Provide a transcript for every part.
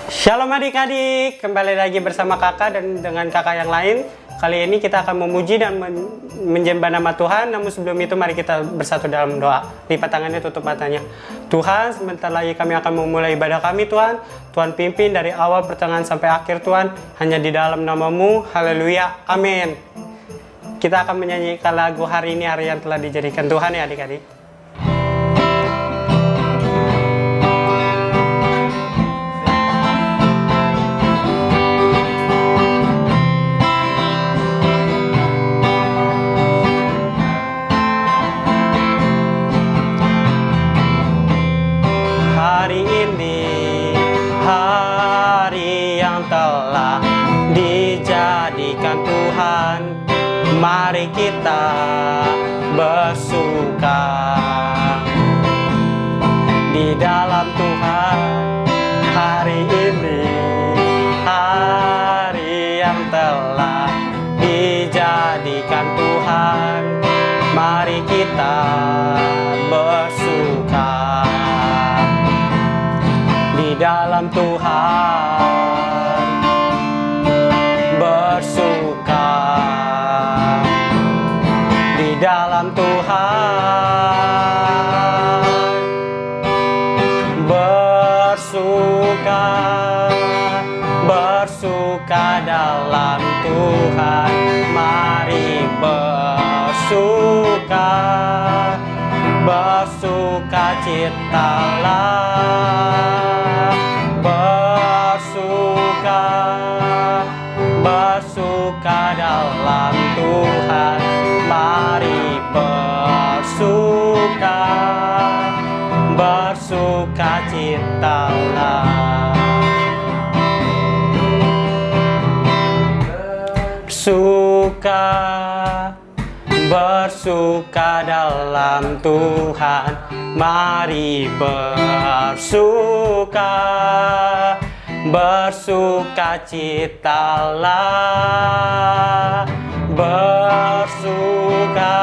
Shalom adik-adik, kembali lagi bersama kakak dan dengan kakak yang lain. Kali ini kita akan memuji dan menyembah nama Tuhan. Namun sebelum itu mari kita bersatu dalam doa. Lipat tangannya, tutup matanya. Tuhan, sebentar lagi kami akan memulai ibadah kami Tuhan. Tuhan pimpin dari awal pertengahan sampai akhir Tuhan. Hanya di dalam nama-Mu. Haleluya. Amin. Kita akan menyanyikan lagu hari ini, hari yang telah dijadikan Tuhan ya adik-adik. Hari ini, hari yang telah dijadikan Tuhan, mari kita bersuka di dalam Tuhan. Hari ini, hari yang telah dijadikan Tuhan, mari kita bersuka di dalam Tuhan, bersuka di dalam Tuhan, bersuka, bersuka dalam Tuhan, mari bersuka, bersuka citalah, bersuka, bersuka dalam Tuhan, mari bersuka, bersuka citalah, bersuka, bersuka dalam Tuhan, mari bersuka, bersuka citalah, bersuka,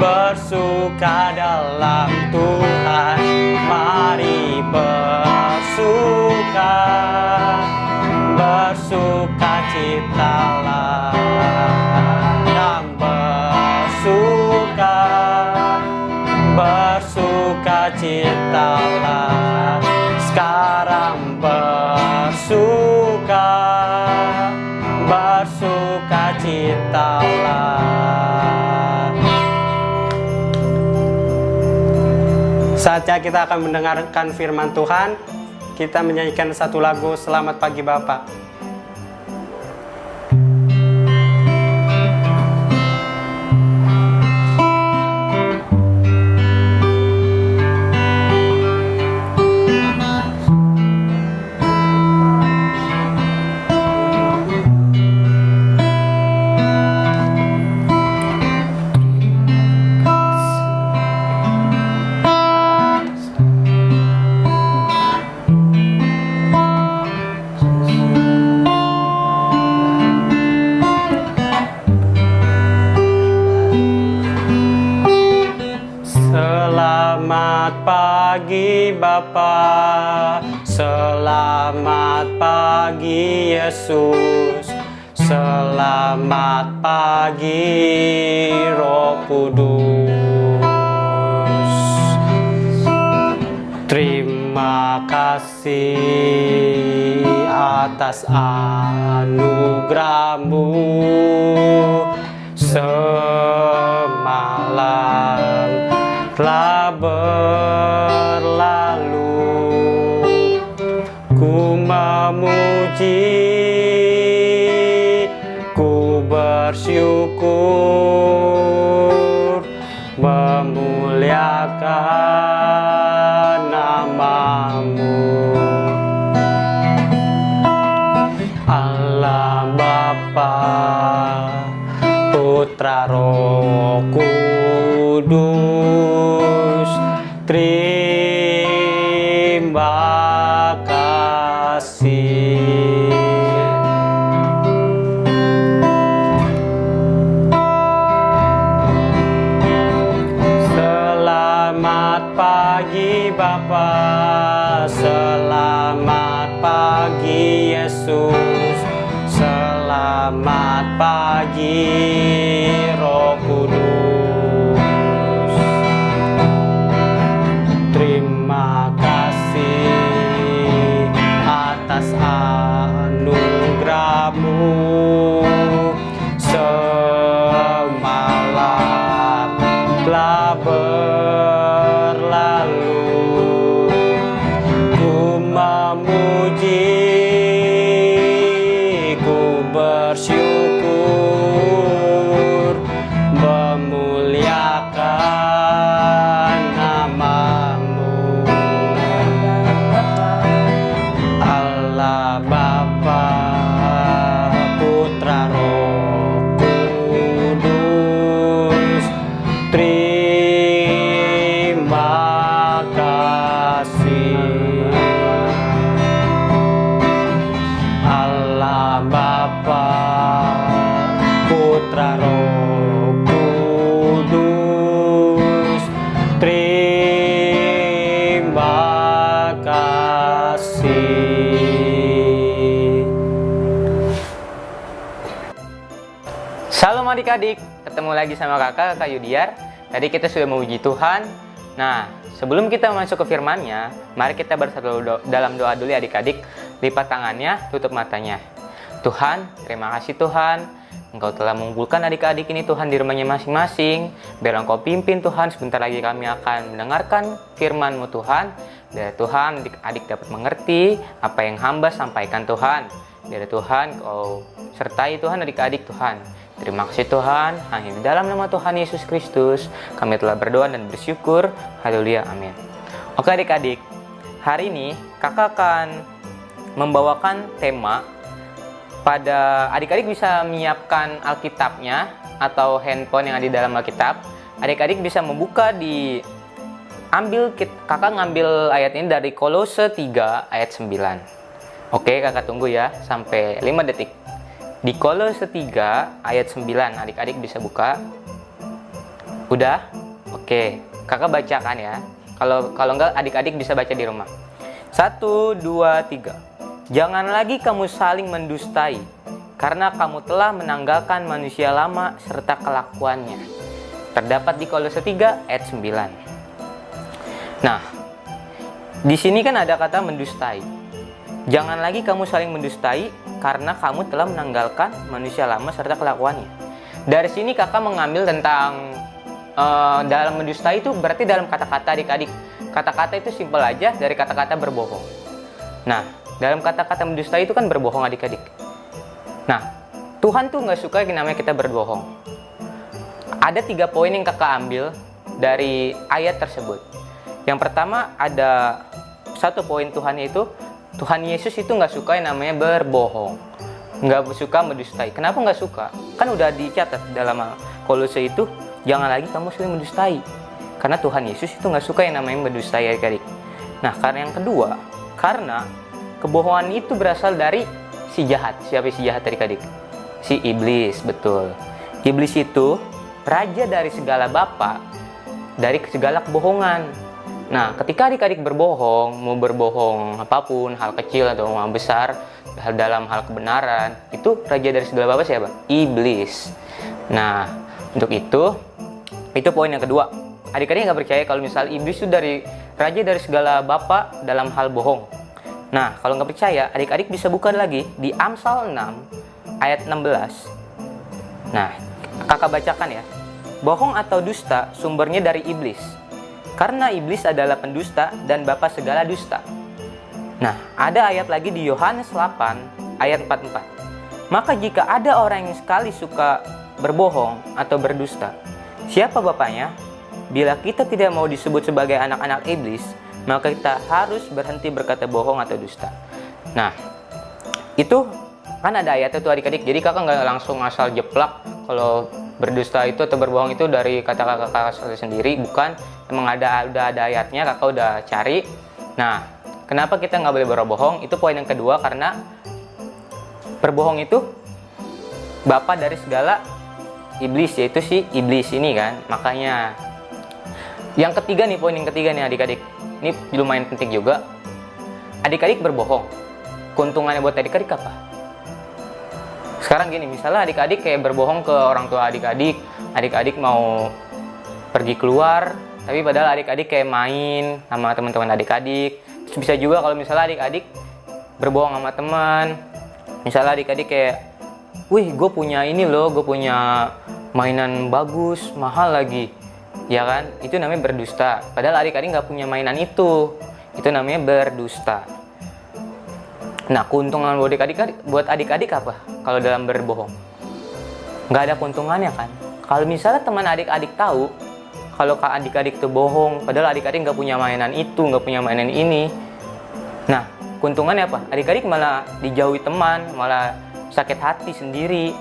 bersuka dalam Tuhan, mari bersuka, bersuka citalah, dan bersuka, bersuka citalah, sekarang bersuka, bersuka citalah. Saatnya kita akan mendengarkan firman Tuhan. Kita menyanyikan satu lagu, Selamat Pagi Bapa. Selamat pagi Bapa, selamat pagi Yesus, selamat pagi Roh Kudus. Terima kasih atas anugerah-Mu, semalam telah berlalu, ku memuji, ku bersyukur, memuliakan nama-Mu. Allah Bapa, Putra Roh Kudus, terima kasih. Selamat pagi Bapa, selamat bagi Roh Kudus. Terima kasih atas anugerah-Mu. Semalam telah berlalu, ku memuji, ku bersyukur, memuliakan nama-Mu. Allah Bapa, Putra, Roh Kudus, terima kasih. Allah Bapa, Putra, Roh Kudus, terima kasih. Salam adik-adik, ketemu lagi sama kakak Yudiar. Tadi kita sudah memuji Tuhan. Nah, sebelum kita masuk ke firman-Nya, mari kita bersatu dalam doa dulu ya adik-adik. Lipat tangannya, tutup matanya. Tuhan, terima kasih Tuhan, Engkau telah mengumpulkan adik-adik ini Tuhan di rumahnya masing-masing. Biar Engkau pimpin Tuhan, sebentar lagi kami akan mendengarkan firman-Mu Tuhan. Biar Tuhan adik-adik dapat mengerti apa yang hamba sampaikan Tuhan. Biar Tuhan Kau sertai Tuhan adik-adik Tuhan. Terima kasih Tuhan, hanya di dalam nama Tuhan Yesus Kristus kami telah berdoa dan bersyukur. Haleluya, amin. Oke adik-adik, hari ini kakak akan membawakan tema. Pada adik-adik bisa menyiapkan Alkitabnya atau handphone yang ada di dalam Alkitab. Adik-adik bisa membuka kakak ngambil ayat ini dari Kolose 3 ayat 9. Oke, kakak tunggu ya sampai 5 detik. Di Kolose 3 ayat 9, adik-adik bisa buka. Udah? Oke, kakak bacakan ya. Kalau enggak adik-adik bisa baca di rumah. 1, 2, 3. Jangan lagi kamu saling mendustai, karena kamu telah menanggalkan manusia lama serta kelakuannya. Terdapat di Kolose 3 ayat 9. Nah, di sini kan ada kata mendustai. Jangan lagi kamu saling mendustai, karena kamu telah menanggalkan manusia lama serta kelakuannya. Dari sini kakak mengambil tentang dalam mendustai itu berarti dalam kata-kata adik-adik. Kata-kata itu simpel aja dari kata-kata berbohong. Nah, dalam kata-kata mendustai itu kan berbohong adik-adik. Nah, Tuhan tuh nggak suka yang namanya kita berbohong. Ada 3 poin yang kakak ambil dari ayat tersebut. Yang pertama ada 1 poin Tuhan, yaitu Tuhan Yesus itu nggak suka yang namanya berbohong, nggak suka mendustai. Kenapa nggak suka? Kan udah dicatat dalam Kolose itu, jangan lagi kamu saling mendustai. Karena Tuhan Yesus itu nggak suka yang namanya mendustai adik-adik. Nah, karena yang kedua, karena kebohongan itu berasal dari si jahat. Siapa si jahat adik-adik? Si iblis, betul. Iblis itu raja dari segala bapa, dari segala kebohongan. Nah, ketika adik-adik berbohong, mau berbohong apapun, hal kecil atau hal besar, dalam hal kebenaran, itu raja dari segala bapa siapa? Iblis. Nah, untuk itu poin yang kedua. Adik-adik nggak percaya kalau misal iblis itu raja dari segala bapa dalam hal bohong. Nah, kalau nggak percaya, adik-adik bisa buka lagi di Amsal 6 ayat 16. Nah, kakak bacakan ya. Bohong atau dusta sumbernya dari iblis. Karena iblis adalah pendusta dan bapa segala dusta. Nah, ada ayat lagi di Yohanes 8 ayat 44. Maka jika ada orang yang sekali suka berbohong atau berdusta, siapa bapaknya? Bila kita tidak mau disebut sebagai anak-anak iblis, maka kita harus berhenti berkata bohong atau dusta. Nah, itu kan ada ayatnya tuh adik-adik. Jadi kakak nggak langsung asal jeplak kalau berdusta itu atau berbohong itu dari kata kakak sendiri, bukan. Emang udah ada ayatnya, kakak udah cari. Nah, kenapa kita nggak boleh berbohong? Itu poin yang kedua, karena berbohong itu bapa dari segala iblis, yaitu si iblis ini kan. Makanya yang ketiga nih, poin yang ketiga nih adik-adik, ini lumayan penting juga. Adik-adik berbohong, keuntungannya buat adik-adik apa? Sekarang gini, misalnya adik-adik kayak berbohong ke orang tua adik-adik, adik-adik mau pergi keluar, tapi padahal adik-adik kayak main sama teman-teman adik-adik. Terus bisa juga kalau misalnya adik-adik berbohong sama teman, misalnya adik-adik kayak, wih gue punya ini loh, gue punya mainan bagus, mahal lagi, ya kan? Itu namanya berdusta. Padahal adik-adik nggak punya mainan itu namanya berdusta. Nah, keuntungan buat adik-adik apa kalau dalam berbohong? Nggak ada keuntungannya kan? Kalau misalnya teman adik-adik tahu kalau adik-adik itu bohong, padahal adik-adik nggak punya mainan itu, nggak punya mainan ini. Nah, keuntungannya apa? Adik-adik malah dijauhi teman, malah sakit hati sendiri.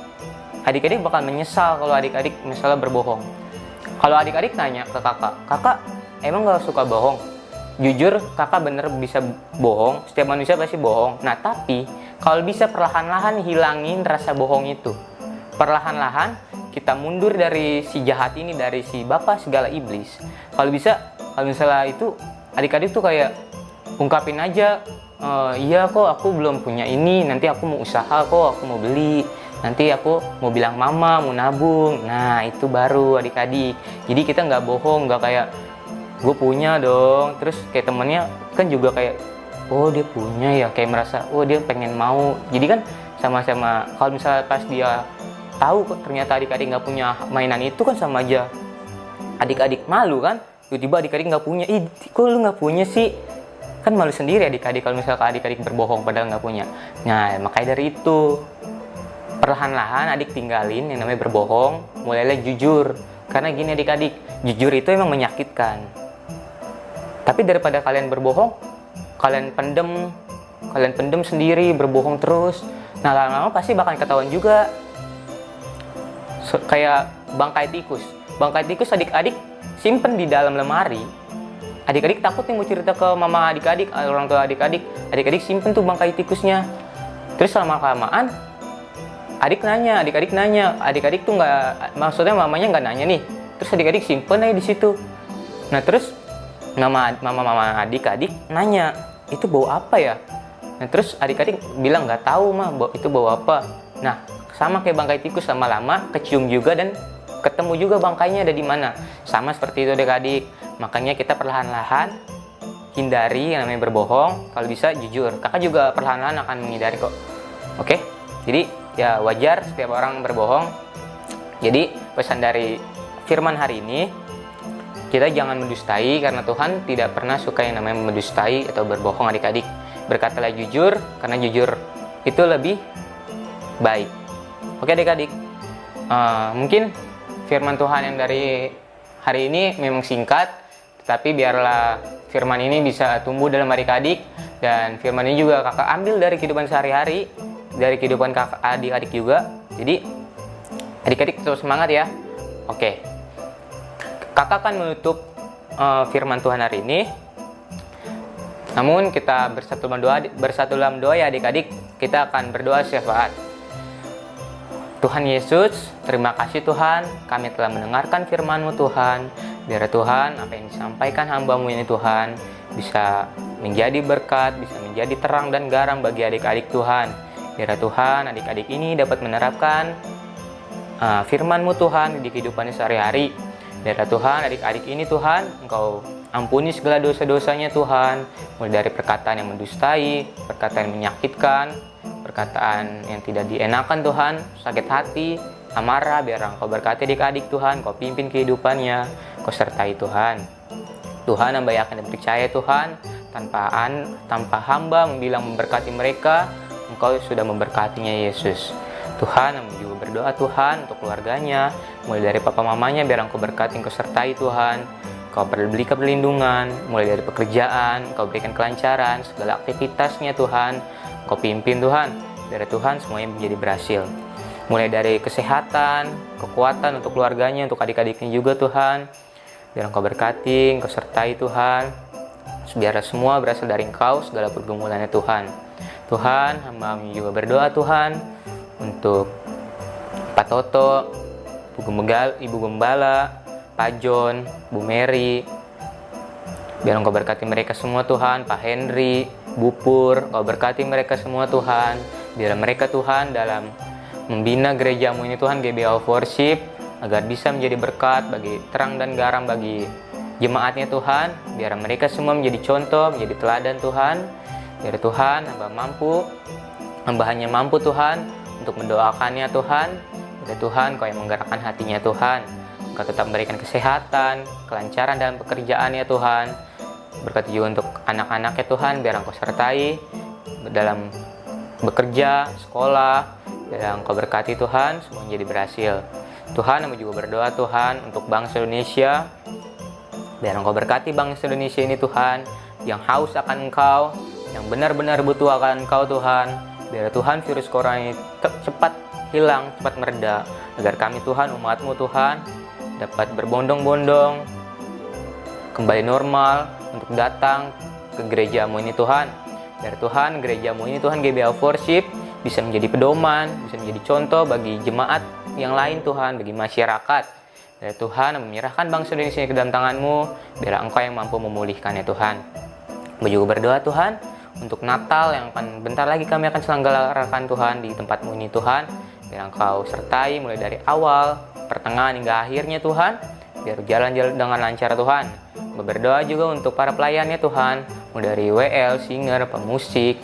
Adik-adik bakal menyesal kalau adik-adik misalnya berbohong. Kalau adik-adik nanya ke kakak emang nggak suka bohong? Jujur, kakak bener bisa bohong, setiap manusia pasti bohong. Nah, tapi kalau bisa perlahan-lahan hilangin rasa bohong itu. Perlahan-lahan kita mundur dari si jahat ini, dari si bapak segala iblis. Kalau misalnya itu adik-adik tuh kayak ungkapin aja, iya kok aku belum punya ini, nanti aku mau usaha kok, aku mau beli, nanti aku mau bilang mama, mau nabung. Nah, itu baru adik-adik. Jadi kita nggak bohong, nggak kayak gue punya dong, terus kayak temennya kan juga kayak, oh dia punya ya, kayak merasa, oh dia pengen mau. Jadi kan sama-sama, kalau misalnya pas dia tahu kok ternyata adik-adik nggak punya mainan itu kan sama aja adik-adik malu kan, tiba-tiba adik-adik nggak punya, ih kok lu nggak punya sih, kan malu sendiri adik-adik kalau misalnya adik-adik berbohong padahal nggak punya. Nah, makanya dari itu perlahan-lahan adik tinggalin yang namanya berbohong, mulailah jujur. Karena gini adik-adik, jujur itu emang menyakitkan. Tapi daripada kalian berbohong, kalian pendem sendiri, berbohong terus, nah lama-lama pasti bakal ketahuan juga. Kayak bangkai tikus adik-adik simpen di dalam lemari. Adik-adik takut nih mau cerita ke mama adik-adik, orang tua adik-adik simpen tuh bangkai tikusnya. Terus lama-kelamaan adik-adik nanya, adik-adik tuh nggak, maksudnya mamanya nggak nanya nih, terus adik-adik simpen aja di situ. Nah, terus mama adik-adik nanya, itu bau apa ya? Nah, terus adik-adik bilang nggak tahu mah, itu bau apa. Nah, sama kayak bangkai tikus, lama-lama kecium juga dan ketemu juga bangkainya ada di mana. Sama seperti itu adik-adik. Makanya kita perlahan-lahan hindari yang namanya berbohong. Kalau bisa jujur. Kakak juga perlahan-lahan akan menghindari kok. Oke? Jadi ya wajar setiap orang berbohong. Jadi pesan dari firman hari ini, kita jangan mendustai karena Tuhan tidak pernah suka yang namanya mendustai atau berbohong adik-adik. Berkatalah jujur karena jujur itu lebih baik. Oke adik-adik, mungkin firman Tuhan yang dari hari ini memang singkat, tetapi biarlah firman ini bisa tumbuh dalam adik-adik, dan firman ini juga kakak ambil dari kehidupan sehari-hari, dari kehidupan kakak adik-adik juga. Jadi adik-adik tetap semangat ya. Oke, kakak akan menutup firman Tuhan hari ini. Namun kita bersatu dalam doa ya adik-adik. Kita akan berdoa syafaat. Tuhan Yesus, terima kasih Tuhan, kami telah mendengarkan firman-Mu Tuhan. Biar Tuhan, apa yang disampaikan hamba-Mu ini Tuhan, bisa menjadi berkat, bisa menjadi terang dan garam bagi adik-adik Tuhan. Biar Tuhan, adik-adik ini dapat menerapkan firman-Mu Tuhan di kehidupannya sehari-hari. Biar Tuhan, adik-adik ini Tuhan, Engkau ampuni segala dosa-dosanya Tuhan, mulai dari perkataan yang mendustai, perkataan yang menyakitkan, perkataan yang tidak dienakan Tuhan, sakit hati, amarah. Biar Engkau berkati adik-adik Tuhan, Engkau pimpin kehidupannya, Engkau sertai Tuhan. Tuhan, hamba yakin dan percaya Tuhan, tanpa hamba memberkati mereka, Engkau sudah memberkatinya Yesus. Tuhan, hamba juga berdoa Tuhan untuk keluarganya, mulai dari papa mamanya, biar Engkau berkati, Engkau sertai Tuhan. Engkau berikan perlindungan, mulai dari pekerjaan, Engkau berikan kelancaran, segala aktivitasnya Tuhan, Engkau pimpin Tuhan. Biar Tuhan semuanya menjadi berhasil. Mulai dari kesehatan, kekuatan untuk keluarganya, untuk adik-adiknya juga Tuhan. Biar Engkau berkati, Engkau sertai Tuhan. Biar semua berasal dari Engkau, segala pergumulannya Tuhan. Tuhan, hamba juga berdoa Tuhan untuk Pak Toto, Ibu Gembala, Pak John, Bu Mary. Biar Engkau berkati mereka semua Tuhan, Pak Henry, Bu Pur, Engkau berkati mereka semua Tuhan. Biar mereka Tuhan dalam membina gerejamu ini Tuhan, GBA of Worship, agar bisa menjadi berkat bagi terang dan garam bagi jemaatnya Tuhan, biar mereka semua menjadi contoh, menjadi teladan Tuhan. Biar Tuhan, hamba hanya mampu Tuhan untuk mendoakannya Tuhan. Biar Tuhan, Kau yang menggerakkan hatinya Tuhan. Kau tetap memberikan kesehatan, kelancaran dalam pekerjaannya Tuhan. Berkati juga untuk anak-anaknya Tuhan, biar Engkau sertai dalam bekerja, sekolah, biar Engkau berkati Tuhan, semua menjadi berhasil. Tuhan, hamba juga berdoa Tuhan untuk bangsa Indonesia, biar Engkau berkati bangsa Indonesia ini Tuhan, yang haus akan Engkau, yang benar-benar butuh akan Engkau Tuhan. Biar Tuhan virus corona ini cepat hilang, cepat mereda, agar kami Tuhan, umat-Mu Tuhan, dapat berbondong-bondong, kembali normal untuk datang ke gereja-Mu ini Tuhan. Biar Tuhan, gereja-Mu ini Tuhan, GBA of Worship, bisa menjadi pedoman, bisa menjadi contoh bagi jemaat yang lain Tuhan, bagi masyarakat. Biar Tuhan, menyerahkan bangsa Indonesia ke dalam tangan-Mu, biar Engkau yang mampu memulihkannya Tuhan. Kami juga berdoa Tuhan, untuk Natal yang akan bentar lagi kami akan selenggarakan Tuhan di tempat-Mu ini Tuhan. Biar Engkau sertai mulai dari awal, pertengahan hingga akhirnya Tuhan. Biar jalan-jalan dengan lancar Tuhan. Berdoa juga untuk para pelayannya Tuhan, mulai dari WL, singer, pemusik,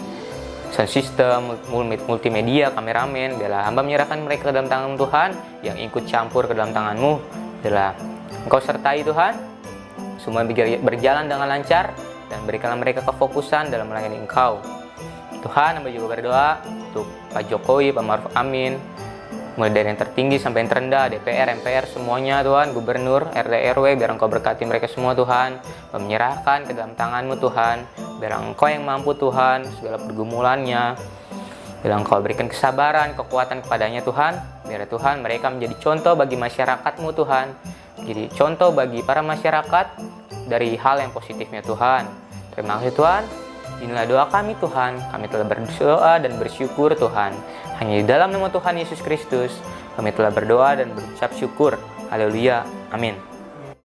sound system, multimedia, kameramen. Biarlah hamba menyerahkan mereka ke dalam tangan Tuhan, yang ikut campur ke dalam tangan-Mu. Biarlah Engkau sertai Tuhan, semua berjalan dengan lancar, dan berikanlah mereka kefokusan dalam melayani Engkau. Tuhan, hamba juga berdoa untuk Pak Jokowi, Pak Maruf Amin, mulai dari yang tertinggi sampai yang terendah, DPR, MPR, semuanya Tuhan, Gubernur, RT, RW, biar Engkau berkati mereka semua Tuhan, menyerahkan ke dalam tangan-Mu Tuhan, biar Engkau yang mampu Tuhan, segala pergumulannya, biar Engkau berikan kesabaran, kekuatan kepadanya Tuhan, biar Tuhan mereka menjadi contoh bagi masyarakat-Mu Tuhan, jadi contoh bagi para masyarakat dari hal yang positifnya Tuhan. Terima kasih Tuhan, inilah doa kami Tuhan, kami telah berdoa dan bersyukur Tuhan. Hanya di dalam nama Tuhan Yesus Kristus, kami telah berdoa dan berucap syukur. Haleluya. Amin.